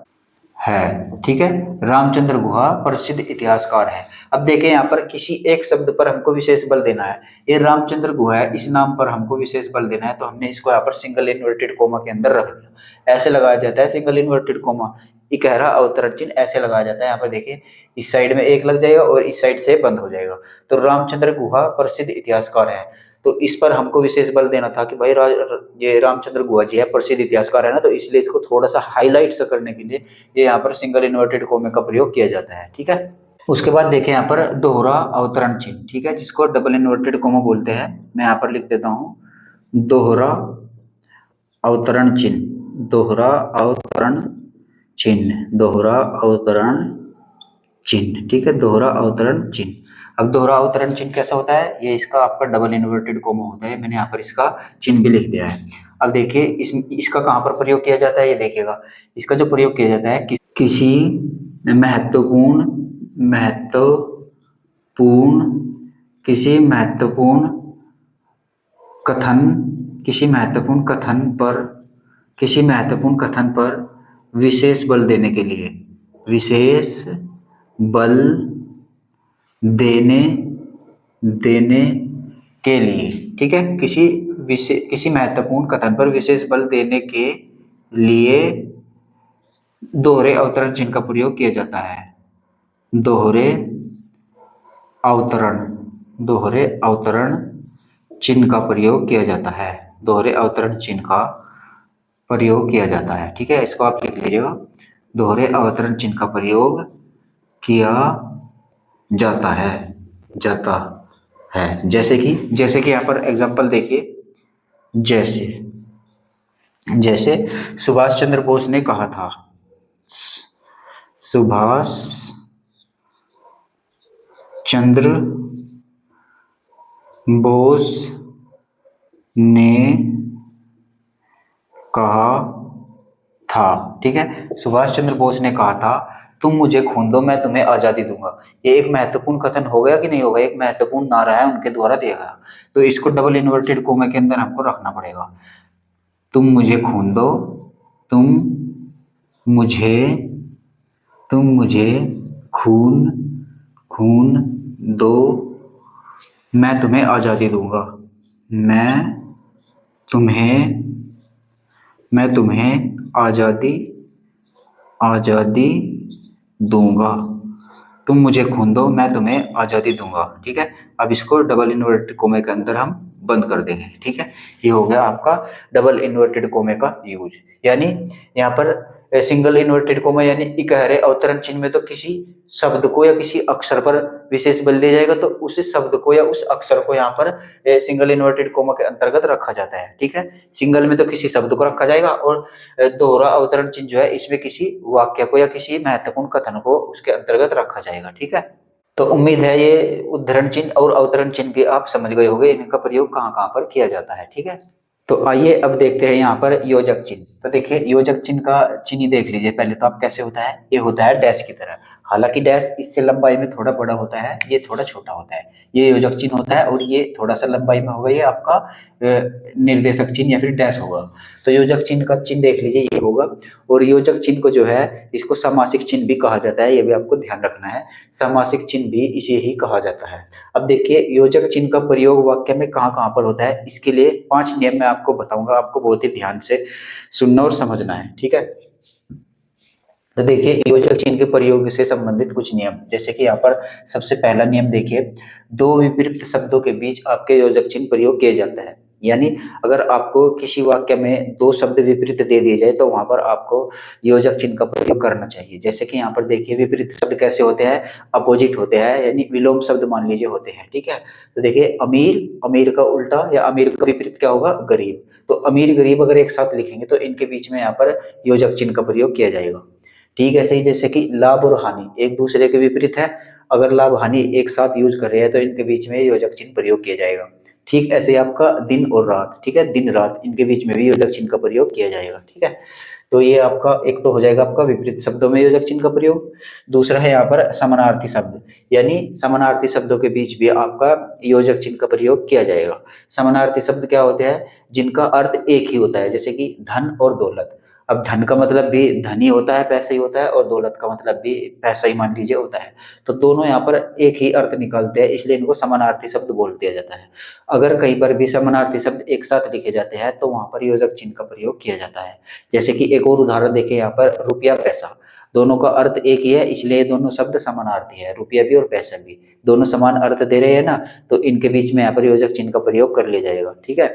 [SPEAKER 1] है, ठीक है। रामचंद्र गुहा प्रसिद्ध इतिहासकार है। अब देखें यहाँ पर किसी एक शब्द पर हमको विशेष बल देना है। ये रामचंद्र गुहा है, इस नाम पर हमको विशेष बल देना है, तो हमने इसको यहाँ पर सिंगल इन्वर्टेड कोमा के अंदर रख दिया। ऐसे लगाया जाता है सिंगल इन्वर्टेड कोमा, इकहरा अवतरण चिन्ह ऐसे लगाया जाता है। यहाँ पर देखिए इस साइड में एक लग जाएगा और इस साइड से बंद हो जाएगा। तो रामचंद्र गुहा प्रसिद्ध इतिहासकार है, तो इस पर हमको विशेष बल देना था कि भाई ये रामचंद्र गुहा जी है, प्रसिद्ध इतिहासकार है ना, तो इसलिए इसको थोड़ा सा हाईलाइट सा करने के लिए ये यहाँ पर सिंगल इन्वर्टेड कोमे का प्रयोग किया जाता है, ठीक है। उसके बाद देखें यहाँ पर दोहरा अवतरण चिन्ह, ठीक है, जिसको डबल इन्वर्टेड कोमा बोलते हैं। मैं यहाँ पर लिख देता हूँ दोहरा अवतरण चिन्ह, दोहरा अवतरण चिन्ह, दोहरा अवतरण चिन्ह, ठीक है, दोहरा अवतरण चिन्ह। अब दोहरा अवतरण चिन्ह कैसा होता है, ये इसका आपका डबल इन्वर्टेड कोमा होता है। मैंने यहाँ पर इसका चिन्ह भी लिख दिया है। अब देखिए इसका कहाँ पर प्रयोग किया जाता है, ये देखिएगा। इसका जो प्रयोग किया जाता है किसी महत्वपूर्ण कथन पर विशेष बल देने के लिए, विशेष बल देने के लिए, ठीक है, किसी महत्वपूर्ण कथन पर विशेष बल देने के लिए दोहरे अवतरण चिन्ह का प्रयोग किया जाता है। दोहरे अवतरण चिन्ह का प्रयोग किया जाता है, दोहरे अवतरण चिन्ह का प्रयोग किया जाता है, ठीक है। इसको आप लिख लीजिएगा, दोहरे अवतरण चिन्ह का प्रयोग किया जाता है। जैसे कि यहाँ पर एग्जांपल देखिए, जैसे सुभाष चंद्र बोस ने कहा था, सुभाष चंद्र बोस ने कहा था, ठीक है, सुभाष चंद्र बोस ने कहा था तुम मुझे खून दो मैं तुम्हें आज़ादी दूंगा। ये एक महत्वपूर्ण कथन हो गया कि नहीं होगा, एक महत्वपूर्ण नारा है उनके द्वारा दिया गया, तो इसको डबल इन्वर्टेड कोमे के अंदर हमको रखना पड़ेगा। तुम मुझे खून दो, तुम मुझे, तुम मुझे खून खून दो, मैं तुम्हें आज़ादी दूंगा। मैं तुम्हें मैं तुम्हें आज़ादी आज़ादी दूंगा। तुम मुझे खून दो, मैं तुम्हें आज़ादी दूंगा। ठीक है, अब इसको डबल इन्वर्टेड कोमे के अंदर हम बंद कर देंगे। ठीक है, ये हो गया आपका डबल इन्वर्टेड कोमे का यूज। यानी यहाँ पर सिंगल इन्वर्टेड कोमा यानी इकहरे अवतरण चिन्ह में तो किसी शब्द को या किसी अक्षर पर विशेष बल दिया जाएगा, तो उस शब्द को या उस अक्षर को यहाँ पर सिंगल इन्वर्टेड कोमा के अंतर्गत रखा जाता है। ठीक है, सिंगल में तो किसी शब्द को रखा जाएगा, और दोहरा अवतरण चिन्ह जो है इसमें किसी वाक्य को या किसी महत्वपूर्ण कथन को उसके अंतर्गत रखा जाएगा। ठीक है, तो उम्मीद है ये उद्धरण चिन्ह और अवतरण चिन्ह भी आप समझ गए होंगे, इनका प्रयोग कहाँ कहाँ पर किया जाता है। ठीक है, तो आइए अब देखते हैं यहाँ पर योजक चिन्ह। तो देखिए योजक चिन्ह का चिन्ह ही देख लीजिए पहले तो आप कैसे होता है। ये होता है डैश की तरह, हालांकि डैश इससे लंबाई में थोड़ा बड़ा होता है, ये थोड़ा छोटा होता है। ये योजक चिन्ह होता है और ये थोड़ा सा लंबाई में होगा, ये आपका निर्देशक चिन्ह या फिर डैश होगा। तो योजक चिन्ह का चिन्ह देख लीजिए ये होगा। और योजक चिन्ह को जो है इसको समासिक चिन्ह भी कहा जाता है, ये भी आपको ध्यान रखना है। समासिक चिन्ह भी इसे ही कहा जाता है। अब देखिए योजक चिन्ह का प्रयोग वाक्य में कहाँ कहाँ पर होता है, इसके लिए 5 नियम मैं आपको बताऊंगा, आपको बहुत ही ध्यान से सुनना और समझना है। ठीक है, तो देखिए योजक चिन्ह के प्रयोग से संबंधित कुछ नियम, जैसे कि यहाँ पर सबसे पहला नियम देखिए, दो विपरीत शब्दों के बीच आपके योजक चिन्ह प्रयोग किया जाता है। यानी अगर आपको किसी वाक्य में दो शब्द विपरीत दे दिए जाए तो वहां पर आपको योजक चिन्ह का प्रयोग करना चाहिए। जैसे कि यहाँ पर देखिए विपरीत शब्द कैसे होते हैं, अपोजिट होते हैं, यानी विलोम शब्द मान लीजिए होते हैं। ठीक है, तो देखिए अमीर, अमीर का उल्टा या अमीर का विपरीत क्या होगा, गरीब। तो अमीर गरीब अगर एक साथ लिखेंगे तो इनके बीच में यहाँ पर योजक चिन्ह का प्रयोग किया जाएगा। ठीक है, ऐसे ही जैसे कि लाभ और हानि एक दूसरे के विपरीत है, अगर लाभ हानि एक साथ यूज कर रहे हैं तो इनके बीच में योजक चिन्ह प्रयोग किया जाएगा। ठीक ऐसे ही आपका दिन और रात, ठीक है, दिन रात इनके बीच में भी योजक चिन्ह का प्रयोग किया जाएगा। ठीक है, तो ये आपका एक तो हो जाएगा आपका विपरीत शब्दों में योजक चिन्ह का प्रयोग। दूसरा है यहाँ पर समानार्थी शब्द, यानी समानार्थी शब्दों के बीच भी आपका योजक चिन्ह का प्रयोग किया जाएगा। समानार्थी शब्द क्या होते हैं, जिनका अर्थ एक ही होता है, जैसे कि धन और दौलत। अब धन का मतलब भी धन ही होता है, पैसा ही होता है, और दौलत का मतलब भी पैसा ही मान लीजिए होता है। तो दोनों यहाँ पर एक ही अर्थ निकालते हैं, इसलिए इनको समानार्थी शब्द बोल दिया जाता है। अगर कहीं पर भी समानार्थी शब्द एक साथ लिखे जाते हैं तो वहां पर योजक चिन्ह का प्रयोग किया जाता है। जैसे कि एक और उदाहरण देखें यहाँ पर, रुपया पैसा, दोनों का अर्थ एक ही है, इसलिए दोनों शब्द समानार्थी है, रुपया भी और पैसा भी दोनों समान अर्थ दे रहे हैं ना, तो इनके बीच में यहाँ पर योजक चिन्ह का प्रयोग कर लिया जाएगा। ठीक है,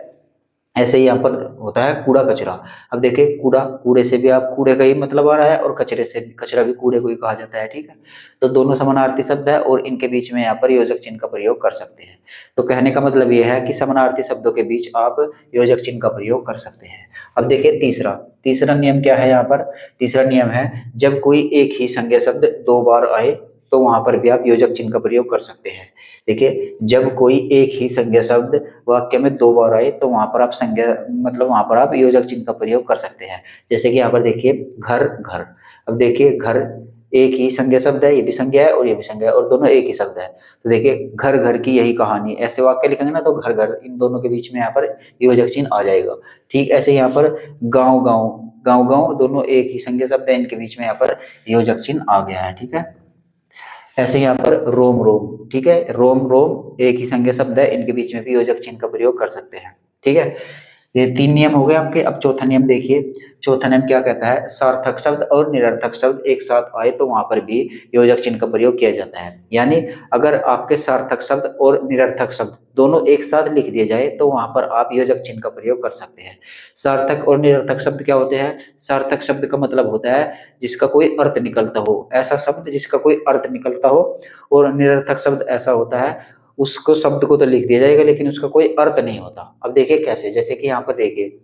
[SPEAKER 1] ऐसे ही यहाँ पर होता है कूड़ा कचरा। अब देखिए कूड़ा, कूड़े से भी आप कूड़े का ही मतलब आ रहा है, और कचरे से कचरा भी कूड़े को ही कहा जाता है। ठीक है, तो दोनों समानार्थी शब्द है और इनके बीच में यहाँ पर योजक चिन्ह का प्रयोग कर सकते हैं। तो कहने का मतलब ये है कि समानार्थी शब्दों के बीच आप योजक चिन्ह का प्रयोग कर सकते हैं। अब देखिए तीसरा तीसरा नियम क्या है यहाँ पर, तीसरा नियम है जब कोई एक ही संज्ञा शब्द दो बार आए तो वहां पर भी आप योजक चिन्ह का प्रयोग कर सकते हैं। देखिए जब कोई एक ही संज्ञा शब्द वाक्य में दो बार आए तो वहां पर आप संज्ञा मतलब वहां पर आप योजक चिन्ह का प्रयोग कर सकते हैं। जैसे कि यहाँ पर देखिए घर घर। अब देखिए घर एक ही संज्ञा शब्द है, ये भी संज्ञा है और ये भी संज्ञा है, और दोनों एक ही शब्द है। तो देखिए घर घर की यही कहानी, ऐसे वाक्य लिखेंगे ना तो घर घर, इन दोनों के बीच में यहाँ पर योजक चिन्ह आ जाएगा। ठीक ऐसे यहाँ पर गाँव गाँव, गाँव गाँव दोनों एक ही संज्ञा शब्द है, इनके बीच में यहाँ पर योजक चिन्ह आ गया है। ठीक है, ऐसे यहाँ पर रोम रोम, ठीक है, रोम रोम एक ही संज्ञा शब्द है, इनके बीच में भी योजक चिन्ह का प्रयोग कर सकते हैं। ठीक है, ये 3 नियम हो गए आपके। अब चौथा नियम देखिए, चौथा नियम क्या कहता है, सार्थक शब्द और निरर्थक शब्द एक साथ आए तो वहां पर भी योजक चिन्ह का प्रयोग किया जाता है। यानी अगर आपके सार्थक शब्द और निरर्थक शब्द दोनों एक साथ लिख दिए जाए तो वहां पर आप योजक चिन्ह का प्रयोग कर सकते हैं। सार्थक और निरर्थक शब्द क्या होते हैं, सार्थक शब्द का मतलब होता है जिसका कोई अर्थ निकलता हो, ऐसा शब्द जिसका कोई अर्थ निकलता हो, और निरर्थक शब्द ऐसा होता है उसको शब्द को तो लिख दिया जाएगा लेकिन उसका कोई अर्थ नहीं होता। अब देखिए कैसे, जैसे कि यहाँ पर देखिए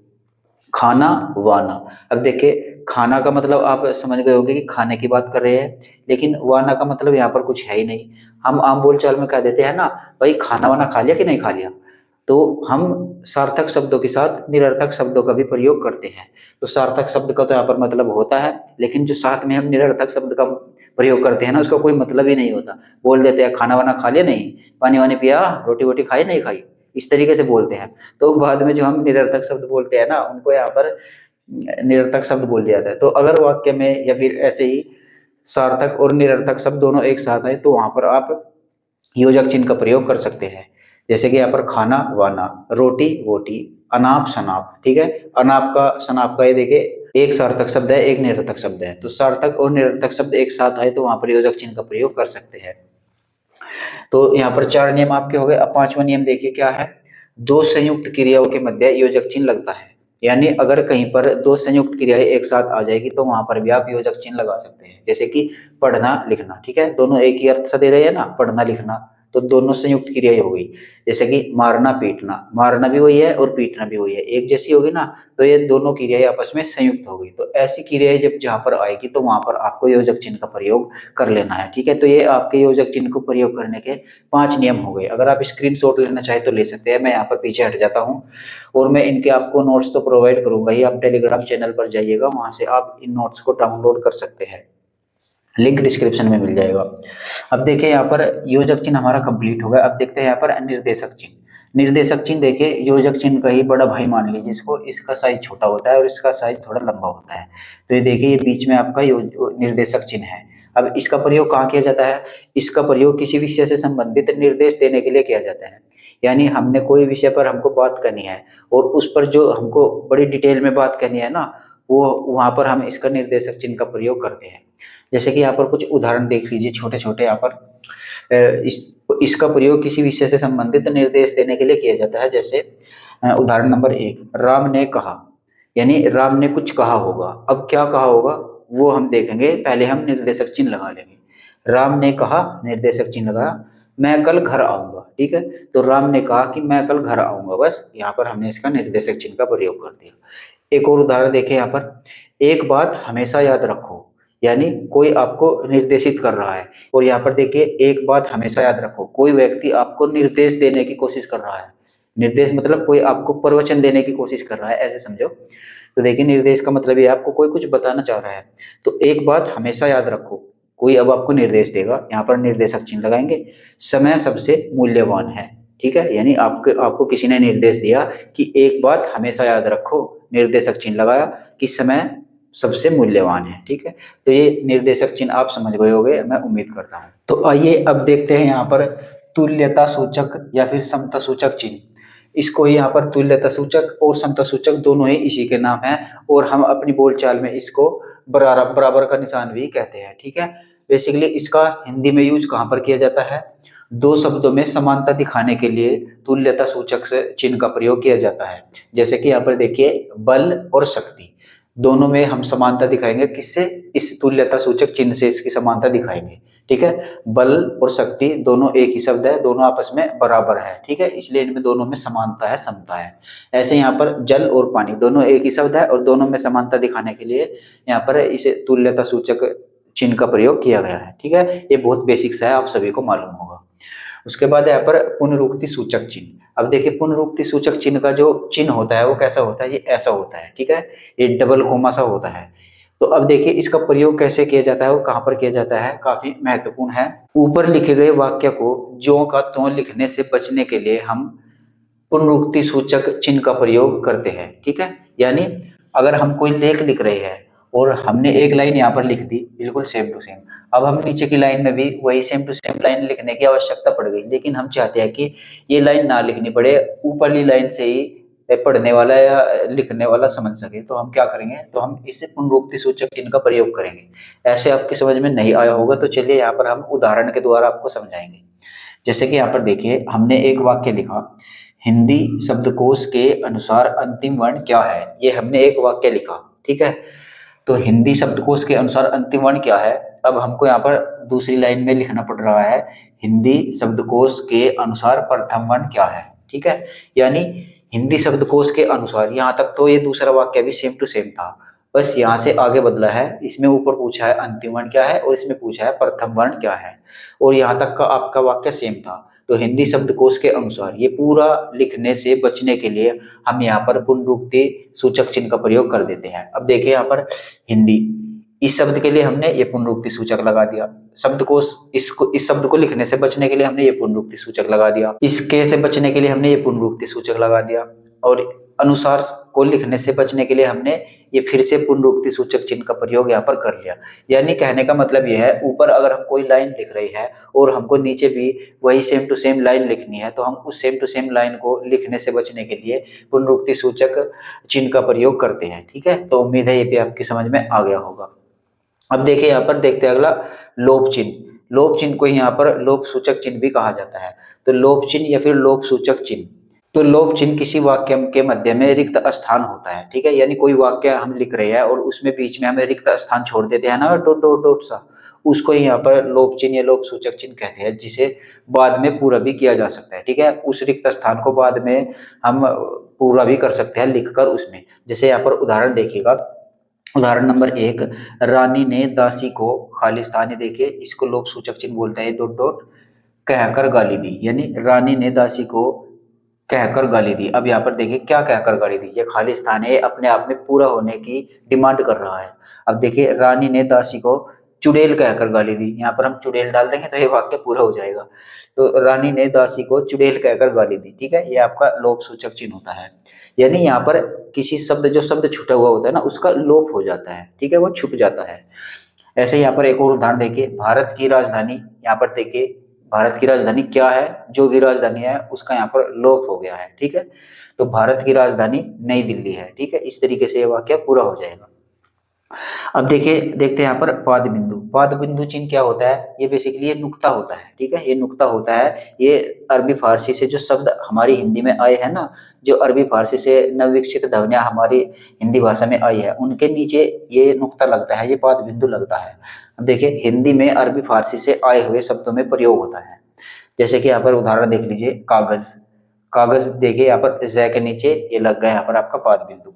[SPEAKER 1] खाना वाना। अब देखिए खाना का मतलब आप समझ गए होंगे कि खाने की बात कर रहे हैं, लेकिन वाना का मतलब यहाँ पर कुछ है ही नहीं। हम आम बोलचाल में कह देते हैं ना, भाई खाना वाना खा लिया कि नहीं खा लिया। तो हम सार्थक शब्दों के साथ निरर्थक शब्दों का भी प्रयोग करते हैं। तो सार्थक शब्द का तो यहाँ पर मतलब होता है, लेकिन जो साथ में हम निरर्थक शब्द का प्रयोग करते हैं ना उसका कोई मतलब ही नहीं होता। बोल देते हैं खाना वाना खा लिया नहीं, पानी वानी पिया, रोटी वोटी खाई नहीं खाई, इस तरीके से बोलते हैं। तो बाद में जो हम निरर्थक शब्द बोलते हैं ना उनको यहाँ पर निरर्थक शब्द बोल दिया जाता है। तो अगर वाक्य में या फिर ऐसे ही सार्थक और निरर्थक शब्द दोनों एक साथ आए तो वहां पर आप योजक चिन्ह का प्रयोग कर सकते हैं। जैसे कि यहाँ पर खाना वाना, रोटी वोटी, अनाप शनाप। ठीक है, अनाप का शनाप का ये देखिए एक सार्थक शब्द है, एक निरर्थक शब्द है, तो सार्थक और निरर्थक शब्द एक साथ आए तो वहां पर योजक चिन्ह का प्रयोग कर सकते हैं। तो यहाँ पर 4 नियम आपके हो गए। अब 5वां नियम देखिए क्या है। दो संयुक्त क्रियाओं के मध्य योजक चिन्ह लगता है। यानी अगर कहीं पर दो संयुक्त क्रियाएं एक साथ आ जाएगी तो वहां पर भी आप योजक चिन्ह लगा सकते हैं। जैसे कि पढ़ना लिखना, ठीक है, दोनों एक ही अर्थ से दे रहे हैं ना, पढ़ना लिखना, तो दोनों संयुक्त क्रियाएं हो गई। जैसे कि मारना पीटना, मारना भी वही है और पीटना भी वही है, एक जैसी होगी ना, तो ये दोनों क्रियाएं आपस में संयुक्त हो गई। तो ऐसी क्रियाएं जब जहां पर आएगी तो वहां पर आपको योजक चिन्ह का प्रयोग कर लेना है। ठीक है, तो ये आपके योजक चिन्ह को प्रयोग करने के 5 नियम हो गए। अगर आप स्क्रीनशॉट लेना चाहे तो ले सकते हैं। मैं यहाँ पर पीछे हट जाता हूँ और मैं इनके आपको नोट्स तो प्रोवाइड करूंगा ही। आप टेलीग्राम चैनल पर जाइएगा, वहां से आप इन नोट्स को डाउनलोड कर सकते हैं, लिंक डिस्क्रिप्शन में मिल जाएगा। अब देखिए यहाँ पर योजक चिन्ह हमारा कंप्लीट हो गया। अब देखते हैं यहाँ पर निर्देशक चिन्ह। निर्देशक चिन्ह देखिए योजक चिन्ह का ही बड़ा भाई मान लीजिए इसको, इसका साइज छोटा होता है और इसका साइज थोड़ा लंबा होता है। तो ये देखिए ये बीच में आपका निर्देशक चिन्ह है। अब इसका प्रयोग कहाँ किया जाता है? इसका प्रयोग किसी विषय से संबंधित निर्देश देने के लिए किया जाता है। यानी हमने कोई विषय पर हमको बात करनी है और उस पर जो हमको बड़ी डिटेल में बात करनी है ना, वो वहां पर हम इसका निर्देशक चिन्ह का प्रयोग करते हैं। जैसे कि यहाँ पर कुछ उदाहरण देख लीजिए छोटे छोटे। यहाँ पर इसका प्रयोग किसी विषय से संबंधित निर्देश देने के लिए किया जाता है। जैसे उदाहरण नंबर 1, राम ने कहा, यानी राम ने कुछ कहा होगा। अब क्या कहा होगा वो हम देखेंगे, पहले हम निर्देशक चिन्ह लगा लेंगे। राम ने कहा, निर्देशक चिन्ह लगाया, मैं कल घर आऊंगा। ठीक है, तो राम ने कहा कि मैं कल घर आऊंगा, बस यहाँ पर हमने इसका निर्देशक चिन्ह का प्रयोग कर दिया। एक और उदाहरण देखें यहाँ पर, एक बात हमेशा याद रखो, यानी कोई आपको निर्देशित कर रहा है। और यहाँ पर देखिए एक बात हमेशा याद रखो, कोई व्यक्ति आपको निर्देश देने की कोशिश कर रहा है। निर्देश मतलब कोई आपको प्रवचन देने की कोशिश कर रहा है, ऐसे समझो। तो देखिए निर्देश का मतलब ये आपको कोई कुछ बताना चाह रहा है। तो एक बात हमेशा याद रखो, कोई अब आपको निर्देश देगा, यहाँ पर निर्देशक चिन्ह लगाएंगे। समय सबसे मूल्यवान है। ठीक है, यानी आपको किसी ने निर्देश दिया कि एक बात हमेशा याद रखो, निर्देशक चिन्ह लगाया कि समय सबसे मूल्यवान है। ठीक है, तो ये निर्देशक चिन्ह आप समझ गए होंगे, मैं उम्मीद करता हूँ। तो आइए अब देखते हैं यहाँ पर तुल्यता सूचक या फिर समता सूचक चिन्ह। इसको यहाँ पर तुल्यता सूचक और समता सूचक दोनों ही इसी के नाम है और हम अपनी बोलचाल में इसको बराबर का निशान भी कहते हैं। ठीक है, बेसिकली इसका हिंदी में यूज कहाँ पर किया जाता है? दो शब्दों में समानता दिखाने के लिए तुल्यता सूचक से चिन्ह का प्रयोग किया जाता है। जैसे कि यहाँ पर देखिए बल और शक्ति, दोनों में हम समानता दिखाएंगे, किससे? इस तुल्यता सूचक चिन्ह से इसकी समानता दिखाएंगे। ठीक है, बल और शक्ति दोनों एक ही शब्द है, दोनों आपस में बराबर है। ठीक है, इसलिए इनमें दोनों में समानता है, समता है। ऐसे यहाँ पर जल और पानी दोनों एक ही शब्द है और दोनों में समानता दिखाने के लिए यहाँ पर इसे तुल्यता सूचक चिन्ह का प्रयोग किया गया है। ठीक है, ये बहुत बेसिक सा है, आप सभी को मालूम होगा। उसके बाद यहाँ पर पुनरुक्ति सूचक चिन्ह। अब देखिए पुनरुक्ति सूचक चिन्ह का जो चिन्ह होता है वो कैसा होता है? ये ऐसा होता है। ठीक है, ये डबल कोमा सा होता है। तो अब देखिए इसका प्रयोग कैसे किया जाता है और कहाँ पर किया जाता है, काफी महत्वपूर्ण है। ऊपर लिखे गए वाक्य को ज्यों का त्यों लिखने से बचने के लिए हम पुनरुक्ति सूचक चिन्ह का प्रयोग करते हैं। ठीक है, यानी अगर हम कोई लेख लिख रहे हैं और हमने एक लाइन यहाँ पर लिख दी बिल्कुल सेम टू सेम, अब हम नीचे की लाइन में भी वही सेम टू सेम लाइन लिखने की आवश्यकता पड़ गई, लेकिन हम चाहते हैं कि ये लाइन ना लिखनी पड़े, ऊपरली लाइन से ही पढ़ने वाला या लिखने वाला समझ सके, तो हम क्या करेंगे? तो हम इसे पुनरुक्ति सूचक चिन्ह का प्रयोग करेंगे। ऐसे आपकी समझ में नहीं आया होगा तो चलिए यहाँ पर हम उदाहरण के द्वारा आपको समझाएंगे। जैसे कि यहाँ पर देखिए हमने एक वाक्य लिखा, हिंदी शब्दकोश के अनुसार अंतिम वर्ण क्या है? ये हमने एक वाक्य लिखा। ठीक है, तो हिंदी शब्दकोश के अनुसार अंतिम वर्ण क्या है? अब हमको यहाँ पर दूसरी लाइन में लिखना पड़ रहा है, हिंदी शब्दकोश के अनुसार प्रथम वर्ण क्या है? ठीक है, यानी हिंदी शब्दकोश के अनुसार, यहाँ तक तो ये दूसरा वाक्य भी सेम टू सेम था, बस यहाँ से आगे बदला है। इसमें ऊपर पूछा है अंतिम वर्ण क्या है और इसमें पूछा है प्रथम वर्ण क्या है, और यहाँ तक का आपका वाक्य सेम था। तो हिंदी शब्दकोश के अनुसार ये पूरा लिखने से बचने के लिए हम यहाँ पर पुनरुक्ति सूचक चिन्ह का प्रयोग कर देते हैं। अब देखिए यहाँ पर हिंदी, इस शब्द के लिए हमने ये पुनरुक्ति सूचक लगा दिया। शब्दकोश, इस शब्द को लिखने से बचने के लिए हमने ये पुनरुक्ति सूचक लगा दिया। इसके से बचने के लिए हमने ये पुनरुक्ति सूचक लगा दिया, और अनुसार को लिखने से बचने के लिए हमने ये फिर से पुनरुक्ति सूचक चिन्ह का प्रयोग यहाँ पर कर लिया। यानी कहने का मतलब ये है, ऊपर अगर हम कोई लाइन लिख रही है और हमको नीचे भी वही सेम टू सेम लाइन लिखनी है, तो हम उस सेम टू सेम लाइन को लिखने से बचने के लिए पुनरुक्ति सूचक चिन्ह का प्रयोग करते हैं। ठीक है, तो उम्मीद है ये भी आपकी समझ में आ गया होगा। अब देखिए यहाँ पर देखते हैं अगला लोप चिन्ह। लोप चिन्ह को यहाँ पर लोप सूचक चिन्ह भी कहा जाता है। तो लोप चिन्ह या फिर लोप सूचक चिन्ह, तो लोप चिन्ह किसी वाक्य के मध्य में रिक्त स्थान होता है। ठीक है, यानी कोई वाक्य हम लिख रहे हैं और उसमें बीच में हमें रिक्त स्थान छोड़ देते हैं ना, डॉट डॉट डॉट सा, उसको यहाँ पर लोप चिन्ह या लोप सूचक चिन्ह कहते हैं, जिसे बाद में पूरा भी किया जा सकता है। ठीक है, उस रिक्त स्थान को बाद में हम पूरा भी कर सकते हैं लिखकर उसमें। जैसे यहाँ पर उदाहरण देखिएगा, उदाहरण नंबर 1, रानी ने दासी को खालिस्तानी, देखिए इसको लोप सूचक चिन्ह बोलते हैं, डॉट डॉट कहकर गाली दी। यानी रानी ने दासी को कहकर गाली दी। अब यहाँ पर देखिए क्या कहकर गाली दी, ये खालिस्तान है, अपने आप में पूरा होने की डिमांड कर रहा है। अब देखिए रानी ने दासी को चुड़ैल कहकर गाली दी, यहाँ पर हम चुड़ैल डाल देंगे तो ये वाक्य पूरा हो जाएगा। तो रानी ने दासी को चुड़ैल कहकर गाली दी। ठीक है, ये आपका लोप सूचक चिन्ह होता है। यानी यहाँ पर किसी शब्द, जो शब्द छूटा हुआ होता है ना, उसका लोप हो जाता है। ठीक है, वो छुप जाता है। ऐसे यहाँ पर एक और उदाहरण देखिए, भारत की राजधानी, यहाँ पर देखिए भारत की राजधानी क्या है, जो भी राजधानी है उसका यहाँ पर लोप हो गया है। ठीक है, तो भारत की राजधानी नई दिल्ली है। ठीक है, इस तरीके से ये वाक्य पूरा हो जाएगा। अब देखिए देखते हैं यहाँ पर पाद बिंदु। पाद बिंदु चिन्ह क्या होता है, ये बेसिकली ये नुक्ता होता है। ठीक है, ये नुक्ता होता है। ये अरबी फारसी से जो शब्द हमारी हिंदी में आए हैं ना, जो अरबी फारसी से नवविकसित ध्वनियां हमारी हिंदी भाषा में आई है, उनके नीचे ये नुक्ता लगता है, ये पाद बिंदु लगता है। अब देखिए हिंदी में अरबी फारसी से आए हुए शब्दों में प्रयोग होता है। जैसे कि यहाँ पर उदाहरण देख लीजिए, कागज। कागज देखिए यहाँ पर ज के नीचे ये लग गया यहाँ पर आपका पाद बिंदु।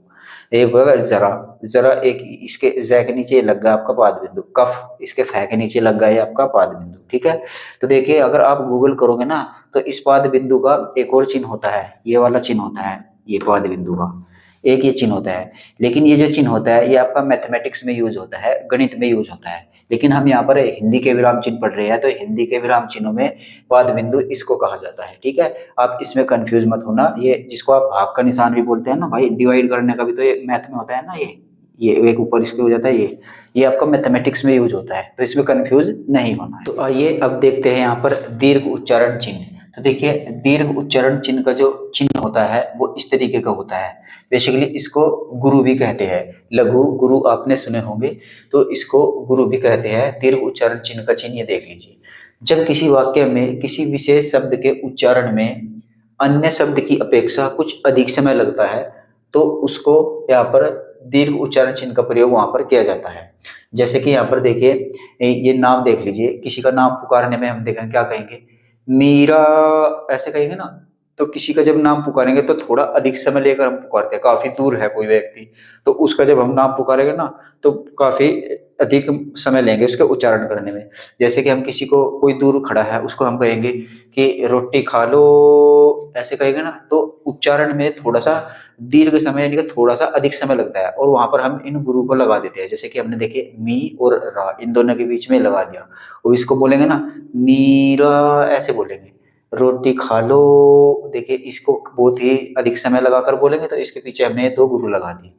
[SPEAKER 1] एक होगा जरा, जरा एक इसके ज के नीचे लग गया आपका पाद बिंदु। कफ, इसके फै के नीचे लग गया है आपका पाद बिंदु। ठीक है, तो देखिए अगर आप गूगल करोगे ना, तो इस पाद बिंदु का एक और चिन्ह होता है, ये वाला चिन्ह होता है, ये पाद बिंदु का एक ये चिन्ह होता है। लेकिन ये जो चिन्ह होता है ये आपका मैथमेटिक्स में यूज होता है, गणित में यूज होता है। लेकिन हम यहाँ पर हिंदी के विराम चिन्ह पढ़ रहे हैं, तो हिंदी के विराम चिन्हों में पाद बिंदु इसको कहा जाता है। ठीक है, आप इसमें कंफ्यूज मत होना। ये जिसको आप भाग का निशान भी बोलते हैं ना भाई, डिवाइड करने का भी तो ये मैथ में होता है ना, ये एक ऊपर इसके हो जाता है, ये आपका मैथमेटिक्स में यूज होता है, तो इसमें कंफ्यूज नहीं होना है। तो आइए अब देखते हैं यहाँ पर दीर्घ उच्चारण चिन्ह। तो देखिए दीर्घ उच्चारण चिन्ह का जो चिन्ह होता है वो इस तरीके का होता है। बेसिकली इसको गुरु भी कहते हैं, लघु गुरु आपने सुने होंगे, तो इसको गुरु भी कहते हैं। दीर्घ उच्चारण चिन्ह का चिन्ह ये देख लीजिए, जब किसी वाक्य में किसी विशेष शब्द के उच्चारण में अन्य शब्द की अपेक्षा कुछ अधिक समय लगता है, तो उसको यहाँ पर दीर्घ उच्चारण चिन्ह का प्रयोग वहां पर किया जाता है। जैसे कि यहाँ पर देखिए ये नाम देख लीजिए, किसी का नाम पुकारने में हम देखें क्या कहेंगे, मीरा, ऐसे कहेंगे ना। तो किसी का जब नाम पुकारेंगे तो थोड़ा अधिक समय लेकर हम पुकारते हैं, काफी दूर है कोई व्यक्ति, तो उसका जब हम नाम पुकारेंगे ना तो काफी अधिक समय लेंगे उसके उच्चारण करने में। जैसे कि हम किसी को, कोई दूर खड़ा है उसको हम कहेंगे कि रोटी खा लो, ऐसे कहेंगे ना, तो उच्चारण में थोड़ा सा दीर्घ समय यानी कि थोड़ा सा अधिक समय लगता है, और वहां पर हम इन गुरु को लगा देते हैं। जैसे कि हमने देखे मी और रा, इन दोनों के बीच में लगा दिया, और इसको बोलेंगे ना मीरा, ऐसे बोलेंगे। रोटी खा लो, देखिए इसको बहुत ही अधिक समय लगाकर बोलेंगे, तो इसके पीछे हमने दो गुरु लगा दिए,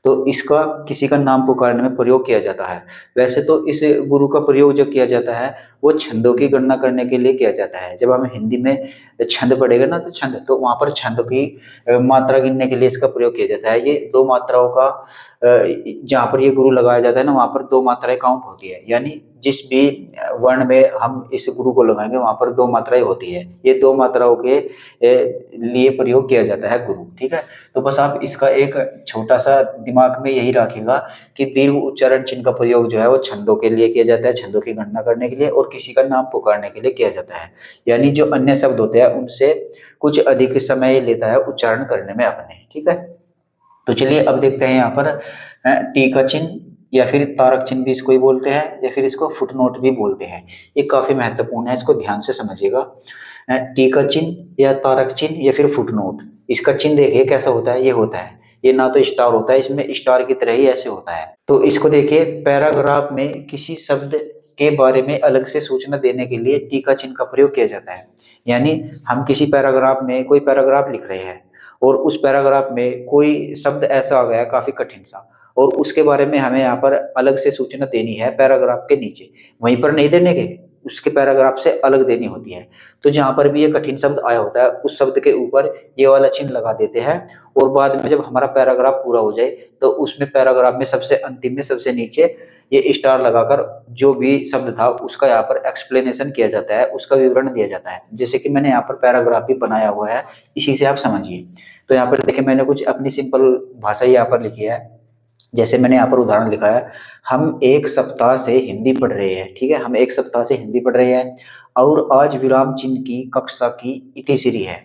[SPEAKER 1] तो इसका किसी का नाम पुकारने में प्रयोग किया जाता है। वैसे तो इस गुरु का प्रयोग जो किया जाता है वो छंदों की गणना करने के लिए किया जाता है। जब हम हिंदी में छंद पढ़ेगा ना, तो छंद, तो वहां पर छंद की मात्रा गिनने के लिए इसका प्रयोग किया जाता है। ये दो मात्राओं का, जहाँ पर ये गुरु लगाया जाता है ना, वहां पर दो मात्राएं काउंट होती है, यानी जिस भी वर्ण में हम इस गुरु को लगाएंगे वहां पर दो मात्राएं होती है। ये दो मात्राओं के लिए प्रयोग किया जाता है गुरु। ठीक है, तो बस आप इसका एक छोटा सा दिमाग में यही रखिएगा कि दीर्घ उच्चारण चिन्ह का प्रयोग जो है वो छंदों के लिए किया जाता है, छंदों की गणना करने के लिए, और किसी का नाम पुकारने के लिए किया जाता है। यानी जो अन्य शब्द होते हैं उनसे कुछ अधिक समय लेता है उच्चारण करने में अपने। ठीक है, तो चलिए अब देखते हैं यहाँ पर टीका चिन्ह या फिर तारक चिन्ह भी इसको ही बोलते हैं, या फिर इसको फुटनोट भी बोलते हैं। ये काफी महत्वपूर्ण है, इसको ध्यान से समझिएगा। टीका चिन्ह या तारक चिन्ह या फिर फुटनोट, इसका चिन्ह देखिए कैसा होता है, ये होता है, ये ना तो स्टार होता है, इसमें स्टार की तरह ही ऐसे होता है। तो इसको देखिए पैराग्राफ में किसी शब्द के बारे में अलग से सूचना देने के लिए टीका चिन्ह का प्रयोग किया जाता है। यानी हम किसी पैराग्राफ में कोई पैराग्राफ लिख रहे हैं और उस पैराग्राफ में कोई शब्द ऐसा आ गया काफी कठिन सा, और उसके बारे में हमें यहाँ पर अलग से सूचना देनी है पैराग्राफ के नीचे, वहीं पर नहीं देने के, उसके पैराग्राफ से अलग देनी होती है। तो जहां पर भी ये कठिन शब्द आया होता है उस शब्द के ऊपर ये वाला चिन्ह लगा देते हैं, और बाद में जब हमारा पैराग्राफ पूरा हो जाए तो उसमें पैराग्राफ में सबसे अंतिम में सबसे नीचे ये स्टार लगाकर जो भी शब्द था उसका यहाँ पर एक्सप्लेनेशन किया जाता है, उसका विवरण दिया जाता है। जैसे कि मैंने यहाँ पर पैराग्राफ भी बनाया हुआ है, इसी से आप समझिए। तो यहाँ पर देखिए मैंने कुछ अपनी सिंपल भाषा यहाँ पर लिखी है। जैसे मैंने यहाँ पर उदाहरण लिखा है, हम एक सप्ताह से हिंदी पढ़ रहे हैं, ठीक है, हम एक सप्ताह से हिंदी पढ़ रहे हैं और आज विराम चिन्ह की कक्षा की इतिश्री है।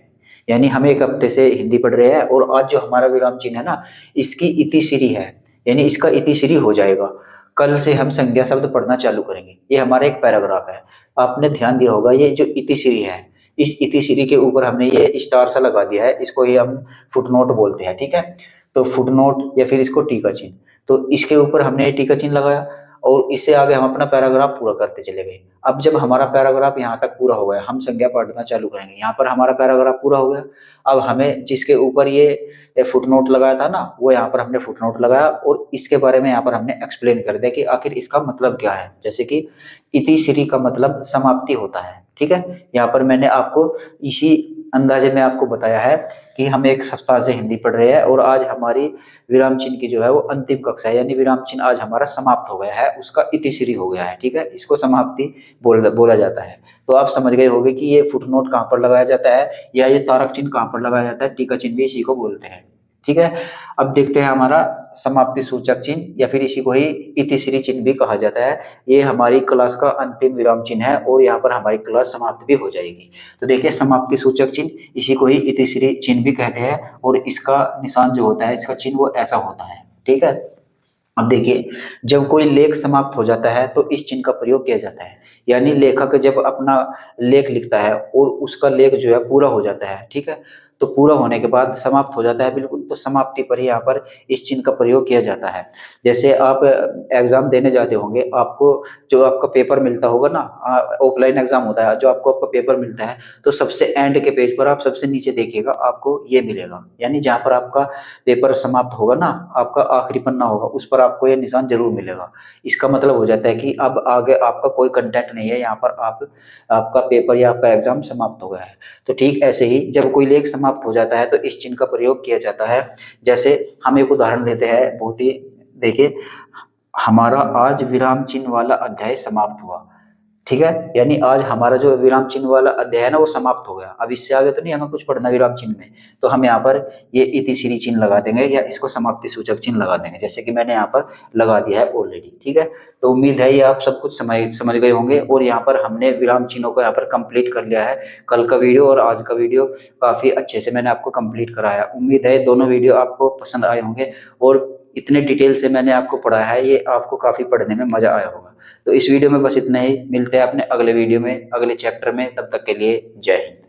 [SPEAKER 1] यानी हम एक हफ्ते से हिंदी पढ़ रहे हैं और आज जो हमारा विराम चिन्ह है ना, इसकी इतिश्री है, यानी इसका इतिश्री हो जाएगा। कल से हम संज्ञा शब्द पढ़ना चालू करेंगे। ये हमारा एक पैराग्राफ है। आपने ध्यान दिया होगा ये जो इतिश्री है, इस इतिश्री के ऊपर हमने ये स्टार सा लगा दिया है, इसको ही हम फुटनोट बोलते हैं, ठीक है। तो फुटनोट या फिर इसको टीका चिन्ह, तो इसके ऊपर हमने ये टीका चिन्ह लगाया और इससे आगे हम अपना पैराग्राफ पूरा करते चले गए। अब जब हमारा पैराग्राफ यहाँ तक पूरा हो गया, हम संज्ञा पढ़ना चालू करेंगे। यहाँ पर हमारा पैराग्राफ पूरा हो गया। अब हमें जिसके ऊपर ये फुटनोट लगाया था ना, वो यहाँ पर हमने फुटनोट लगाया और इसके बारे में यहाँ पर हमने एक्सप्लेन कर दिया कि आखिर इसका मतलब क्या है। जैसे कि इतिश्री का मतलब समाप्ति होता है, ठीक है। यहाँ पर मैंने आपको इसी अंदाजे में आपको बताया है कि हम एक सप्ताह से हिंदी पढ़ रहे हैं और आज हमारी विराम चिन्ह की जो है वो अंतिम कक्षा है, यानी विराम चिन्ह आज हमारा समाप्त हो गया है, उसका इतिश्री हो गया है, ठीक है। इसको समाप्ति बोला जाता है। तो आप समझ गए होंगे कि ये फुटनोट कहाँ पर लगाया जाता है या ये तारक चिन्ह कहाँ पर लगाया जाता है, टीका चिन्ह भी इसी को बोलते हैं, ठीक है। अब देखते हैं हमारा समाप्ति सूचक चिन्ह या फिर इसी को ही इतिश्री चिन्ह भी कहा जाता है। ये हमारी क्लास का अंतिम विराम चिन्ह है और यहाँ पर हमारी क्लास समाप्त भी हो जाएगी। तो देखिए समाप्ति सूचक चिन्ह, इसी को ही इतिश्री चिन्ह भी कहते हैं और इसका निशान जो होता है, इसका चिन्ह वो ऐसा होता है, ठीक है। अब देखिए जब कोई लेख समाप्त हो जाता है तो इस चिन्ह का प्रयोग किया जाता है। यानी लेखक जब अपना लेख लिखता है और उसका लेख जो है पूरा हो जाता है, ठीक है, तो पूरा होने के बाद समाप्त हो जाता है बिल्कुल, तो समाप्ति पर ही यहाँ पर इस चिन्ह का प्रयोग किया जाता है। जैसे आप एग्जाम देने जाते होंगे, आपको जो आपका पेपर मिलता होगा ना, ऑफलाइन एग्जाम होता है, जो आपको आपका पेपर मिलता है तो सबसे एंड के पेज पर आप सबसे नीचे देखिएगा, आपको ये मिलेगा। यानी जहाँ पर आपका पेपर समाप्त होगा ना, आपका आखिरी पन्ना होगा, उस पर आपको ये निशान जरूर मिलेगा। इसका मतलब हो जाता है कि अब आगे आपका कोई कंटेंट नहीं है, यहाँ पर आपका पेपर या आपका एग्जाम समाप्त हो गया है। तो ठीक ऐसे ही जब कोई लेख समाप्त हो जाता है तो इस चिन्ह का प्रयोग किया जाता है। जैसे हम एक उदाहरण देते हैं, बहुत ही देखिए, हमारा आज विराम चिन्ह वाला अध्याय समाप्त हुआ, ठीक है। यानी आज हमारा जो विराम चिन्ह वाला अध्याय है ना वो समाप्त हो गया। अब इससे आगे तो नहीं हमें कुछ पढ़ना विराम चिन्ह में, तो हम यहाँ पर ये इतिश्री चिन्ह लगा देंगे या इसको समाप्ति सूचक चिन्ह लगा देंगे, जैसे कि मैंने यहाँ पर लगा दिया है ऑलरेडी, ठीक है। तो उम्मीद है ये आप सब कुछ समझ गए होंगे और यहाँ पर हमने विराम चिन्हों को यहाँ पर कंप्लीट कर लिया है। कल का वीडियो और आज का वीडियो काफी अच्छे से मैंने आपको कंप्लीट कराया। उम्मीद है दोनों वीडियो आपको पसंद आए होंगे और इतने डिटेल से मैंने आपको पढ़ाया है, ये आपको काफी पढ़ने में मजा आया होगा। तो इस वीडियो में बस इतना ही, मिलते हैं अपने अगले वीडियो में अगले चैप्टर में, तब तक के लिए जय हिंद।